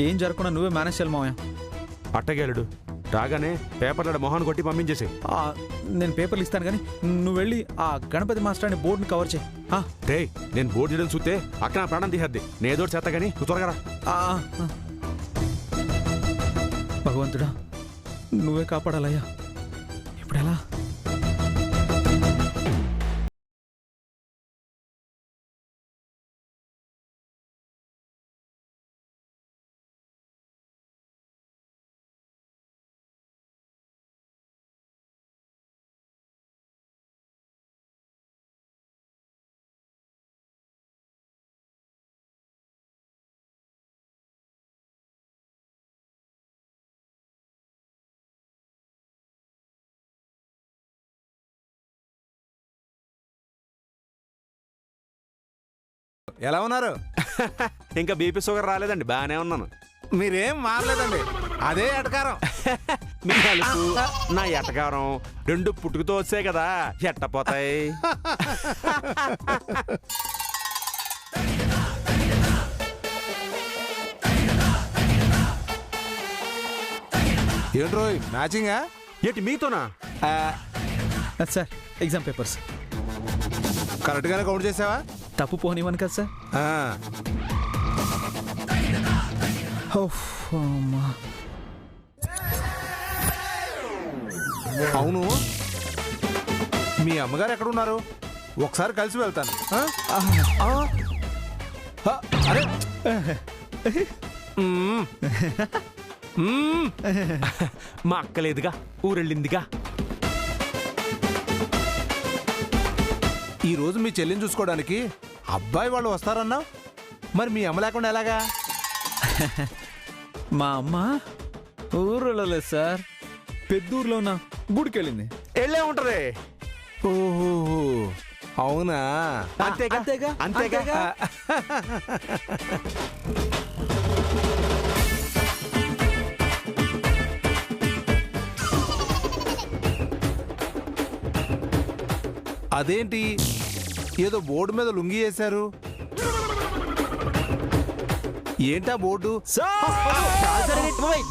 ఏం జరగకుండా నువ్వే మేనేజ్ చేయాలి మావయ్య. అట్టగేలుడు రాగానే పేపర్లో మొహాన్ని కొట్టి పంపించేసి. నేను పేపర్లు ఇస్తాను కానీ నువ్వు వెళ్ళి ఆ గణపతి మాస్టర్ అనే బోర్డుని కవర్ చేయి. రే నేను బోర్డు చేయడం చూస్తే అక్కడ నా ప్రాణం తీసేద్ది. నేదో చేస్తా కానీ నువ్వు త్వరగా రా. భగవంతుడా నువ్వే కాపాడాలయ్యా. ఇప్పుడు ఎలా? ఎలా ఉన్నారు? ఇంకా బీపీ షుగర్ రాలేదండి, బాగానే ఉన్నాను. మీరేం మారలేదండి, అదే ఎటకారం. మీ అలుపు నా ఎటకారం రెండు పుట్టుకుతో వచ్చాయి కదా, ఎట్టపోతాయి. ఏంట్రో మ్యాచింగా? ఏంటి మీతోనా? సార్ ఎగ్జామ్ పేపర్స్ కరెక్ట్గానే కౌంట్ చేసావా? తప్పు పోనివ్వను కదా సార్. అవును, మీ అమ్మగారు ఎక్కడున్నారు? ఒకసారి కలిసి వెళ్తాను. అరే మా అక్క లేదుగా, ఊరెళ్ళిందిగా. ఈ రోజు మీ చెల్లిని చూసుకోవడానికి అబ్బాయి వాళ్ళు వస్తారన్నా, మరి మీ అమ్మ లేకుండా ఎలాగా? మా అమ్మ ఊర్లో లేదు సార్, పెద్దూరులో ఉన్న గుడికెళ్ళింది. వెళ్ళే ఉంటది. ఓహో అవునా? అంతేగా అంతేగా అంతేగా. అదేంటి ఏదో బోర్డు మీద లుంగి వేశారు? ఏంటా బోర్డు?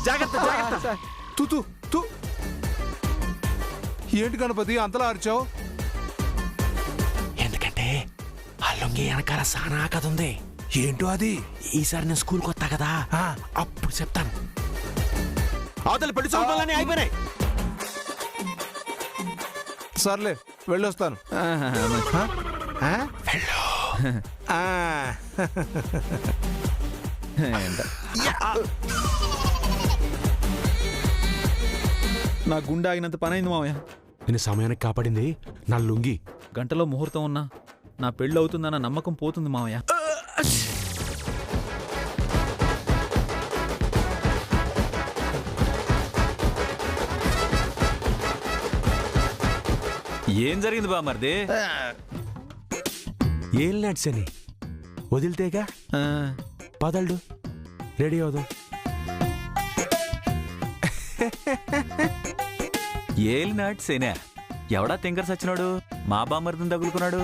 జాగ్రత్త. తూ ఏంటి గణపతి అంతలా అరిచావు? ఎందుకంటే ఆ లొంగి వెనకాల సానా కథ ఉంది. ఏంటో అది? ఈసారి నేను స్కూల్కి వస్తా కదా, అప్పుడు చెప్తాను. అవతల పెళ్లి చూపులన్నీ అయిపోయినాయి. సర్లే వెళ్ళొస్తాను. నా గుండె ఆగినంత పని అయింది మావయ్య. నేను సమయానికి కాపాడింది నా లుంగి. గంటలో ముహూర్తం ఉన్నా నా పెళ్ళి అవుతుందన్న నమ్మకం పోతుంది మావయ్య. ఏం జరిగింది బామర్ది? ఏం నడిచని వదిలితేగా. పదల్డు రెడీ అవుదాం. ఏలినాటి సేనా ఎవడా తింకర్ సచ్చినాడు? మా బామర్దిని తగులుకున్నాడు.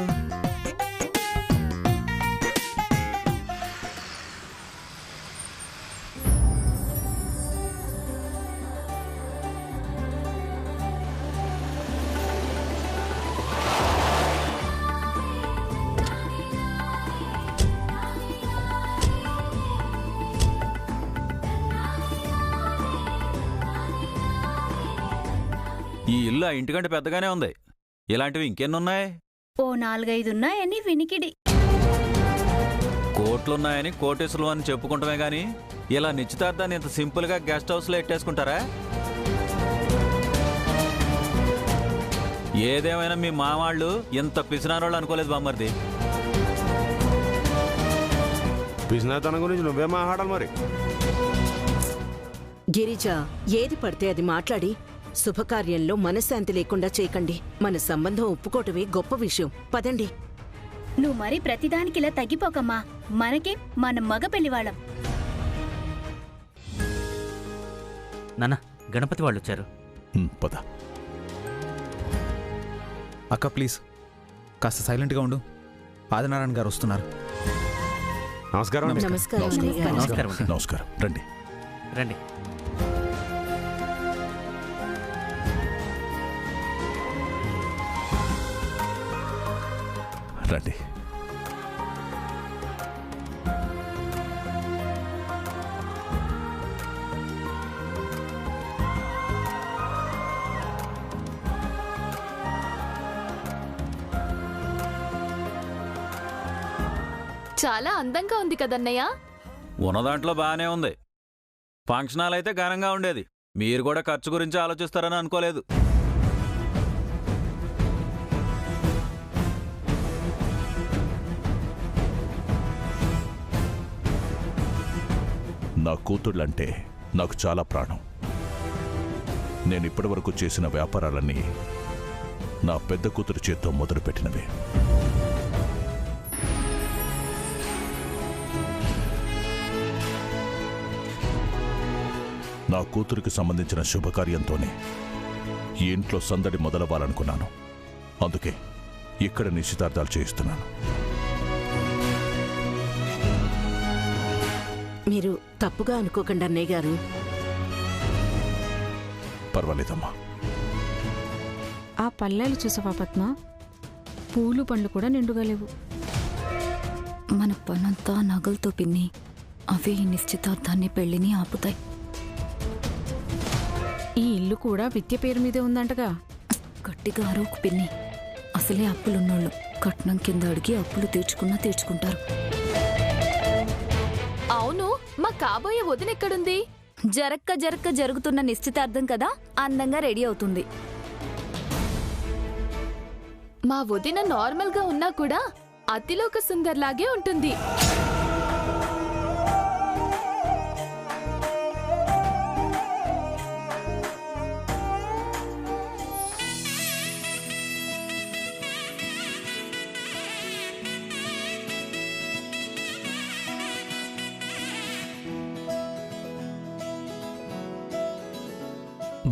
ఈ ఇల్లు ఆ ఇంటికంటే పెద్దగానే ఉంది. ఇలాంటివి ఇంకెన్నున్నాయి? ఓ 4-5 ఉన్నాయని వినికిడి. కోట్లున్నాయని కోటేశ్వరం అని చెప్పుకుంటామే గాని ఇలా నిశ్చితార్థాన్ని ఇంత సింపుల్ గా గెస్ట్ హౌస్ లో ఎట్టేసుకుంటారా? ఏదేమైనా మీ మావాళ్ళు ఇంత పిసినారోళ్ళు అనుకోలేదు బామ్మర్ది. పిసినాతనం గురించి నువ్వే మాట్లాడాలి మరి. గిరిజ, ఏది పడితే అది మాట్లాడి శుభకార్యంలో మనశ్శాంతి లేకుండా చేయకండి. మన సంబంధం ఒప్పుకోవటమే గొప్ప విషయం. పదండి. నువ్వు మరి ప్రతిదానికి ఇలా తగ్గిపోకమ్మా. మనకే మన మగ పెళ్లివాళ్ళం. నాన్న, గణపతి వాళ్ళు వచ్చారు. పద. అక్క ప్లీజ్ కాస్త సైలెంట్గా ఉండు. ఆదినారాయణ గారు వస్తున్నారు. నమస్కారం అండి. నమస్కారం అన్నయ్య గారు. నమస్కారం అండి. నమస్కారం రండి. రండి. రండి. చాలా అందంగా ఉంది కదన్నయ్య. ఉన్న దాంట్లో బాగానే ఉంది. ఫంక్షన్ హాల్ అయితే ఘనంగా ఉండేది. మీరు కూడా ఖర్చు గురించి ఆలోచిస్తారని అనుకోలేదు. నా కూతుళ్ళంటే నాకు చాలా ప్రాణం. నేను ఇప్పటివరకు చేసిన వ్యాపారాలన్నీ నా పెద్ద కూతురు చేత్తో మొదలుపెట్టినవే. నా కూతురికి సంబంధించిన శుభకార్యంతోనే ఈ ఇంట్లో సందడి మొదలవ్వాలనుకున్నాను. అందుకే ఇక్కడ నిశ్చితార్థాలు చేయిస్తున్నాను. మీరు తప్పుగా అనుకోకండి అన్నయ్య గారు. పర్వాలేదమ్మా. ఆ పల్లెలు చూసావా పద్మ? పూలు పండ్లు కూడా నిండుగా లేవు. మన పనంతా నగలతో పిన్ని. అవే ఈ నిశ్చితార్థాన్ని పెళ్లిని ఆపుతాయి. ఈ ఇల్లు కూడా విద్య పేరు మీదే ఉందంటగా. గట్టిగా అరవకు పిన్ని. అసలే అప్పులున్నోళ్ళు కట్నం కింద అడిగి అప్పులు తీర్చుకుంటారు. అవును, మా కాబోయే వదినెక్కడుంది? జరక్క జరుగుతున్న నిశ్చితార్థం కదా, అందంగా రెడీ అవుతుంది. మా వదిన నార్మల్ గా ఉన్నా కూడా అతిలోక సుందర్లాగే ఉంటుంది.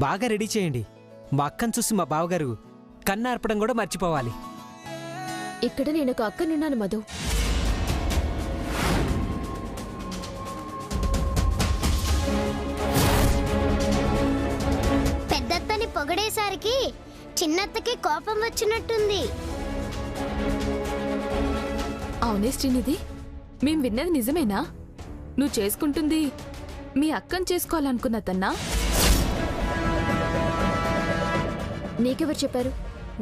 బాగా రెడీ చేయండి. మా అక్కను చూసి మా బావగారు కన్నార్పడం కూడా మర్చిపోవాలి. ఇక్కడ నేను ఒక అక్కనున్నాను మధు. పెద్దత్తని పొగడేసరికి చిన్నత్తకి కోపం వచ్చినట్టుంది. అవునే శ్రీనిధి, మేం విన్నది నిజమేనా? నువ్వు చేసుకుంటుంది మీ అక్కను చేసుకోవాలనుకున్న తన్నా? నీకెవరు చెప్పారు?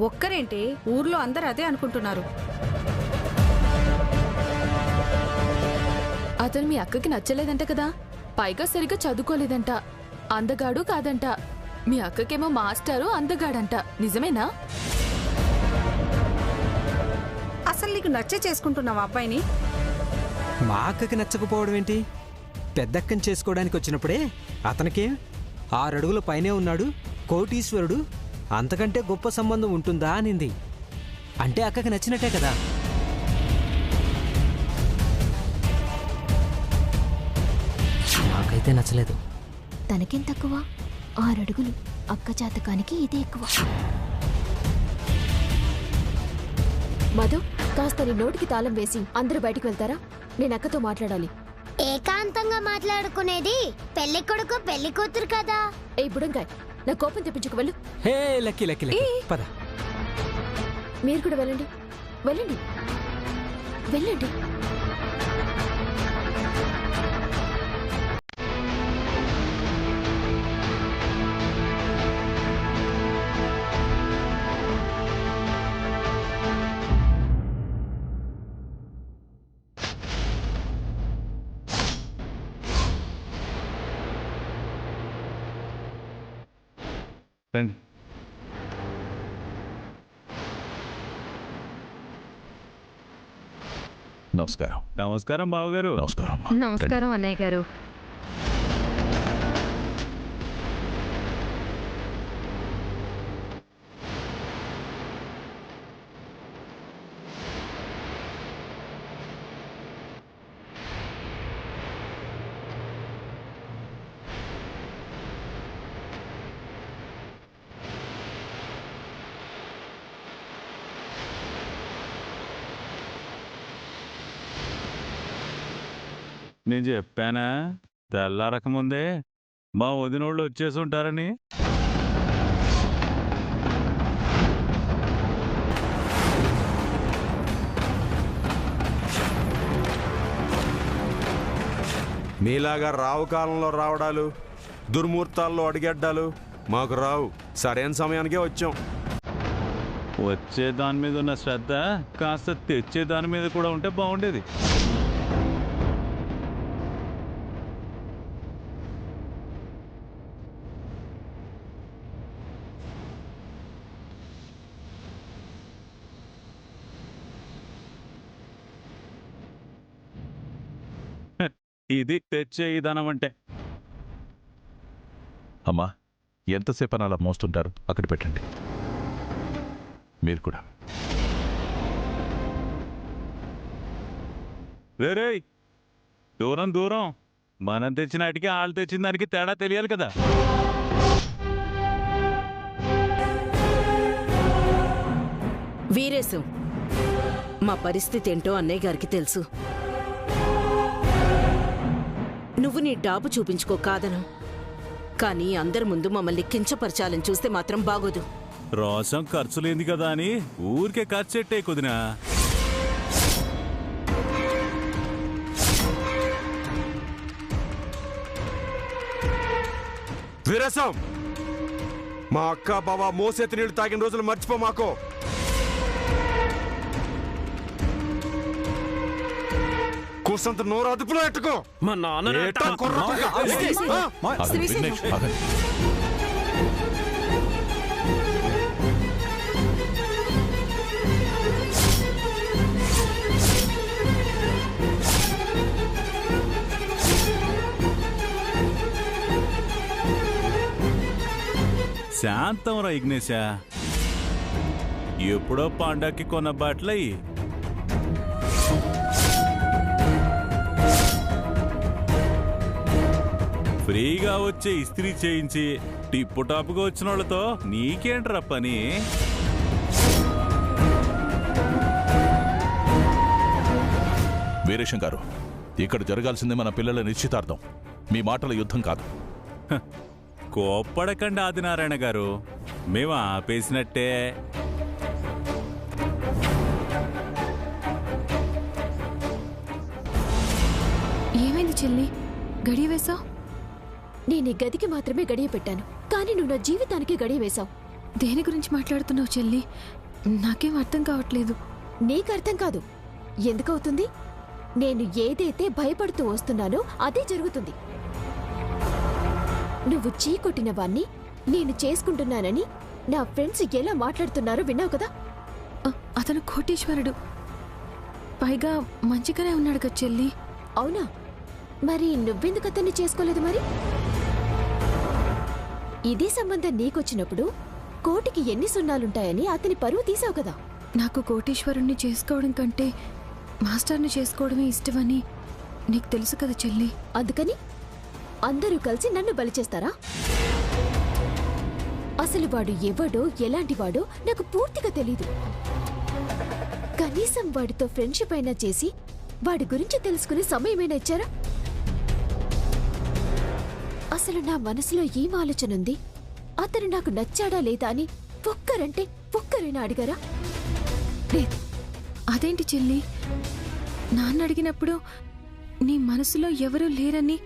ఒక్కరేంటి, ఊర్లో అందరూ అదే అనుకుంటున్నారు. అతను మీ అక్కకి నచ్చలేదంట కదా, పైగా సరిగ్గా చదువుకోలేదంట, అందగాడు కాదంట. మీ అక్కకేమో మాస్టారు అందగాడంట. నిజమేనా? అసలు నీకు నచ్చే చేసుకుంటున్నావా అబ్బాయిని? మా అక్కకి నచ్చకపోవడం ఏంటి? పెద్దక్కని చేసుకోవడానికి వచ్చినప్పుడే అతనికి 6 అడుగుల పైనే ఉన్నాడు, కోటీశ్వరుడు, అంతకంటే గొప్ప సంబంధం ఉంటుందా అనింది. అంటే అక్కకి నచ్చినట్టే కదా. నాకైతే నచ్చలేదు. తనకేం తక్కువ? 6 అడుగులు. అక్క జాతకానికి ఇదే ఎక్కువ. మధు, కాస్త నీ నోటికి తాళం వేసి అందరూ బయటికి వెళ్తారా? నేను అక్కతో మాట్లాడాలి. ఏకాంతంగా మాట్లాడుకునేది పెళ్లి కొడుకు పెళ్లి కూతురు కదా. ఏ బుడంకాయ్, నా కోపం తెప్పించుకు వెళ్ళు. హే లక్కీ లక్కీ లక్కీ, పద. మీరు కూడా వెళ్ళండి. వెళ్ళండి. నమస్కారం. నమస్కారం బావగారు. నమస్కారం. నమస్కారం అన్నయ్య గారు. నేను చెప్పానా తెల్లారకముందే మా వదినోళ్ళు వచ్చేసి ఉంటారని. మీలాగా రావు కాలంలో రావడాలు, దుర్ముహూర్తాల్లో అడిగడ్డాలు మాకు రావు. సరైన సమయానికే వచ్చాం. వచ్చే దాని మీద ఉన్న శ్రద్ధ కాస్త తెచ్చే దాని మీద కూడా ఉంటే బాగుండేది. ఇది తెచ్చే విధానం అంటే. అమ్మా, ఎంతసేపు అని అలా మోస్తుంటారు? అక్కడ పెట్టండి. మీరు కూడా. రే దూరం దూరం, మనం తెచ్చిన వాటికి వాళ్ళు తెచ్చిన దానికి తేడా తెలియాలి కదా. వీరేశం, మా పరిస్థితి ఏంటో అన్నయ్య గారికి తెలుసు. నువ్వు నీ డాబు చూపించుకో కాదను, కానీ అందరి ముందు మమ్మల్ని కించపరచాలని చూస్తే మాత్రం బాగోదు. రోసం ఖర్చు లేని కదా అని ఊరికే ఖర్చు పెట్టే కుదినా. వీరసం, మా అక్క బావ మోసేతి నీళ్లు తాగిన రోజులు మర్చిపో మాకు. కూసంత నోరు అదుపులో ఎట్టుకో. మా నాన్న విఘ్నేష్, ఆగండి. శాంతం రా విఘ్నేశ. ఎప్పుడో పండక్కి కొన్న బట్టలయ్యి. ఫ్రీగా వచ్చే ఇస్త్రీ చేయించి టిప్పు టాప్గా వచ్చిన వాళ్ళతో నీకేంట్రా పని? వీరేశం గారు, ఇక్కడ జరగాల్సిందే మన పిల్లల నిశ్చితార్థం, మీ మాటల యుద్ధం కాదు. కోప్పడకండి ఆదినారాయణ గారు, మేము ఆపేసినట్టే. ఏమైంది చెల్లి, గడియ వేశావు? నేను ఈ గదికి మాత్రమే గడియ పెట్టాను, కానీ నువ్వు నా జీవితానికి గడియ వేశావు. దేని గురించి మాట్లాడుతున్నావు చెల్లి? నాకేం అర్థం కావట్లేదు. నీకు అర్థం కాదు. ఎందుకవుతుంది? నేను ఏదైతే భయపడుతూ వస్తున్నానో అదే జరుగుతుంది. నువ్వు చీకొట్టిన వాణ్ణి నేను చేసుకుంటున్నానని నా ఫ్రెండ్స్ ఎలా మాట్లాడుతున్నారో విన్నావు కదా. అతను కోటీశ్వరుడు, పైగా మంచిగానే ఉన్నాడు కదా చెల్లి. అవునా? మరి నువ్వెందుకు అతన్ని చేసుకోలేదు? మరి ఇదే సంబంధం నీకొచ్చినప్పుడు కోటికి ఎన్ని సున్నాలుంటాయని అతని పరువు తీసావు కదా. నాకు కోటీశ్వరుణ్ణి చేసుకోవడం కంటే మాస్టర్ని చేసుకోవడమే ఇష్టమని నీకు తెలుసు కదా చెల్లి. అందుకని అందరూ కలిసి నన్ను బలి చేస్తారా? అసలు వాడు ఎవడో ఎలాంటివాడో నాకు పూర్తిగా తెలీదు. కనీసం వాడితో ఫ్రెండ్షిప్ అయినా చేసి వాడి గురించి తెలుసుకునే సమయమైనా ఇచ్చారా? అసలు నా మనసులో ఏం ఆలోచన ఉంది, అతను నాకు నచ్చాడా లేదా అని ఒక్కరంటే ఒక్కరైనా అడిగారా? లేదు. అదేంటి చెల్లి, నాన్న అడిగినప్పుడు నీ మనసులో ఎవరూ లేరని,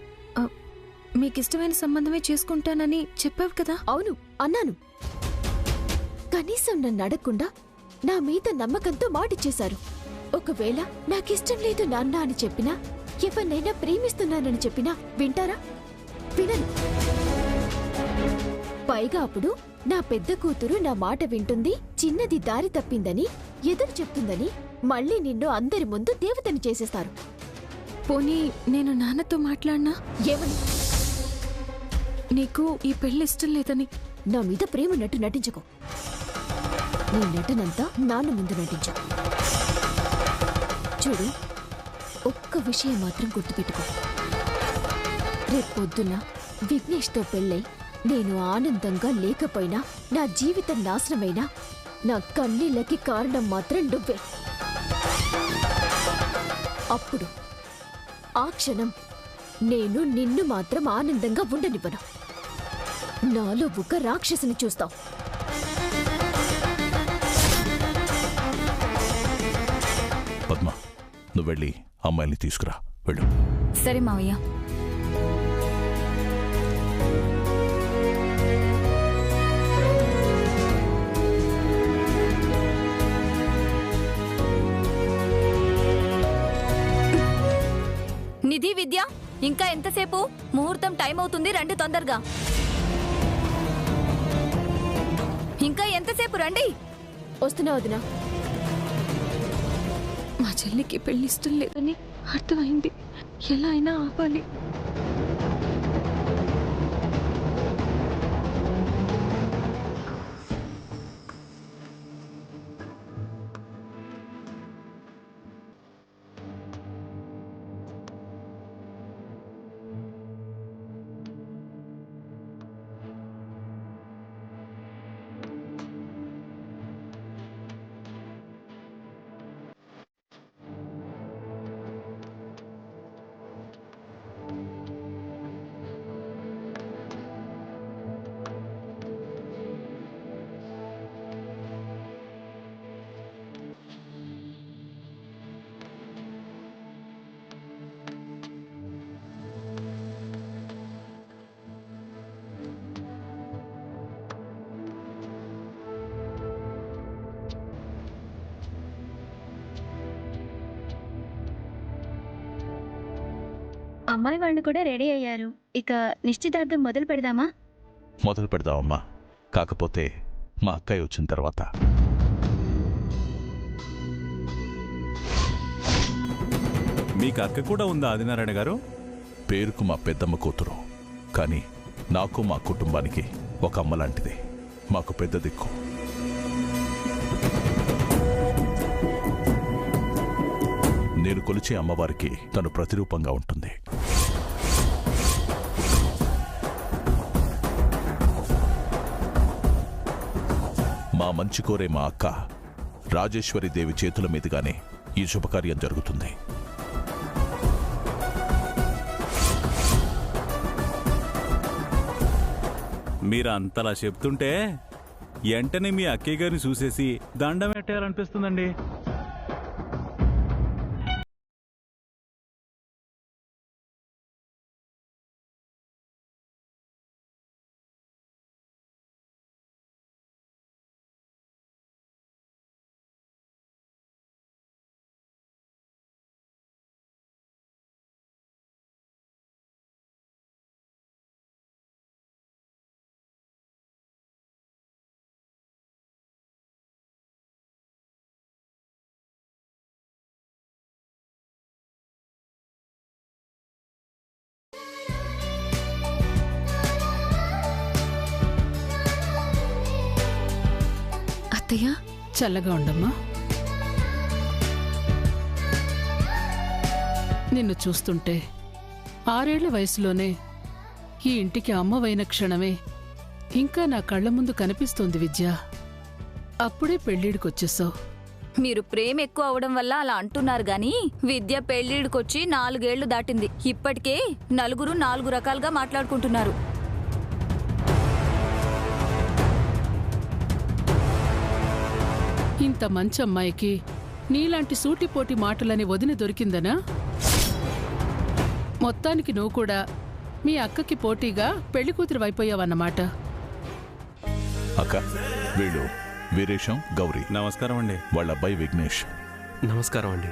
మీకిష్టమైన సంబంధమే చేసుకుంటానని చెప్పావు కదా. అవును, అన్నాను. కనీసం నన్ను అడగకుండా నా మీద నమ్మకంతో మాటిచ్చేశారు. ఒకవేళ నాకిష్టం లేదు నాన్న అని చెప్పినా, ఎవరినైనా ప్రేమిస్తున్నానని చెప్పినా వింటారా? వినను. పైగా అప్పుడు నా పెద్ద కూతురు నా మాట వింటుంది, చిన్నది దారి తప్పిందని ఎదురు చెప్తుందని మళ్ళీ నిన్ను అందరి ముందు దేవతని చేసేస్తారు. పోనీ నేను నాన్నతో మాట్లాడినా? ఏమని? నీకు ఈ పెళ్లి ఇష్టం లేదని. నా మీద ప్రేమన్నట్టు నటించుకో. నీ నటనంతా నాన్న ముందు నటించు. చూడు, ఒక్క విషయం మాత్రం గుర్తుపెట్టుకో. రేపొద్దున విఘ్నేష్తో పెళ్ళై నేను ఆనందంగా లేకపోయినా, నా జీవితం నాశనమైనా, నా కన్నీళ్ళకి కారణం మాత్రం నువ్వే. అప్పుడు ఆ క్షణం నేను నిన్ను మాత్రం ఆనందంగా ఉండనివ్వను. నాలో ఒక రాక్షసిని చూస్తావు. పద్మ, నువ్వు వెళ్ళి అమ్మాయిని తీసుకురా. వెళ్ళు. సరే మావయ్య. నిధి, విద్య, ఇంకా ఎంతసేపు? ముహూర్తం టైం అవుతుంది, రండి తొందరగా. ఇంకా ఎంతసేపు? రండి. వస్తున్నా వదినా. మా చెల్లికి పెళ్లి ఇష్టం లేదని అర్థమైంది. ఎలా అయినా ఆపాలి. అమ్మాయి వాళ్ళు కూడా రెడీ అయ్యారు. ఇక నిశ్చితార్థం మొదలు పెడదామా? మొదలు పెడదామమ్మా. కాకపోతే మా అక్కయ్య వచ్చిన తర్వాత. మీకు అక్క కూడా ఉందా ఆదినారాయణ గారు? పేరుకు మా పెద్దమ్మ కూతురు, కానీ నాకు మా కుటుంబానికి ఒక అమ్మ లాంటిది. మాకు పెద్ద దిక్కు. నేను కొలిచే అమ్మవారికి తను ప్రతిరూపంగా ఉంటుంది. మా మంచి కోరే మా అక్క రాజేశ్వరి దేవి చేతుల మీదుగానే ఈ శుభకార్యం జరుగుతుంది. మీరు అంతలా చెప్తుంటే వెంటనే మీ అక్కయ్య గారిని చూసేసి దండం పెట్టాలనిపిస్తుందండి. అత్తయ్య, చల్లగా ఉండమ్మా. నిన్ను చూస్తుంటే 6 ఏళ్ల వయసులోనే ఈ ఇంటికి అమ్మవైన క్షణమే ఇంకా నా కళ్ల ముందు కనిపిస్తోంది విద్య. అప్పుడే పెళ్ళిడికొచ్చేసావు. మీరు ప్రేమ ఎక్కువ అవడం వల్ల అలా అంటున్నారు గాని విద్య పెళ్లిడికొచ్చి 4 ఏళ్లు దాటింది. ఇప్పటికే నలుగురు 4 రకాలుగా మాట్లాడుకుంటున్నారు. ఇంత మంచి అమ్మాయికి నీలాంటి సూటిపోటి మాటలని వదిన దొరికిందనా? మొత్తానికి నువ్వు కూడా మీ అక్కకి పోటీగా పెళ్లికూతురు అయిపోయావన్నమాట. అక్క, వీళ్ళు వీరేశం, గౌరీ. నమస్కారం అండి. వాళ్ళ అబ్బాయి విఘ్నేష్. నమస్కారం అండి.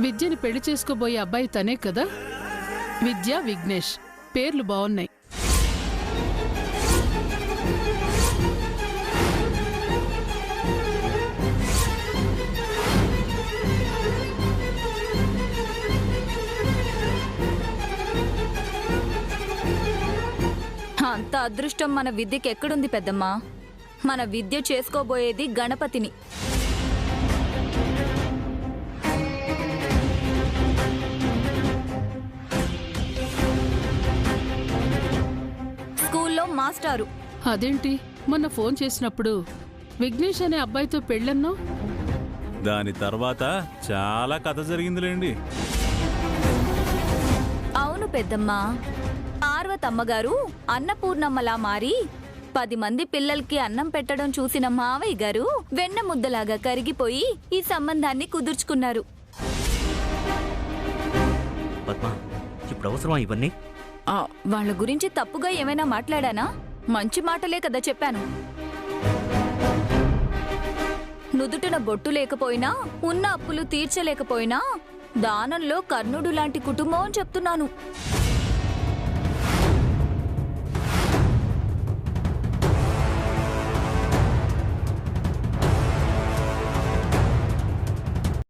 విద్యని పెళ్లి చేసుకోబోయే అబ్బాయి తనే కదా? విద్య, విఘ్నేష్ పేర్లు బాగున్నాయి. అంత అదృష్టం మన విద్యకి ఎక్కడుంది పెద్దమ్మా? మన విద్య చేసుకోబోయేది గణపతిని. స్కూల్లో మాస్టారు. అదేంటి, మొన్న ఫోన్ చేసినప్పుడు విఘ్నేష్ అనే అబ్బాయితో పెళ్ళన్నావు? దాని తర్వాత చాలా కథ జరిగిందిలేండి. పెద్దమ్మా. పార్వతమ్మగారు అన్నపూర్ణమ్మలా మారి 10 మంది పిల్లలకి అన్నం పెట్టడం చూసిన మావయ్య గారు వెన్న ముద్దలాగా కరిగిపోయి ఈ సంబంధాన్ని కుదుర్చుకున్నారు. పద్మ, ఇప్పుడు అవసరమా ఇవన్నీ? వాళ్ళ గురించి తప్పుగా ఏమైనా మాట్లాడానా? మంచి మాటలే కదా చెప్పాను. నుదుటిన బొట్టు లేకపోయినా, ఉన్న అప్పులు తీర్చలేకపోయినా దానంలో కర్ణుడు లాంటి కుటుంబం అని చెప్తున్నాను.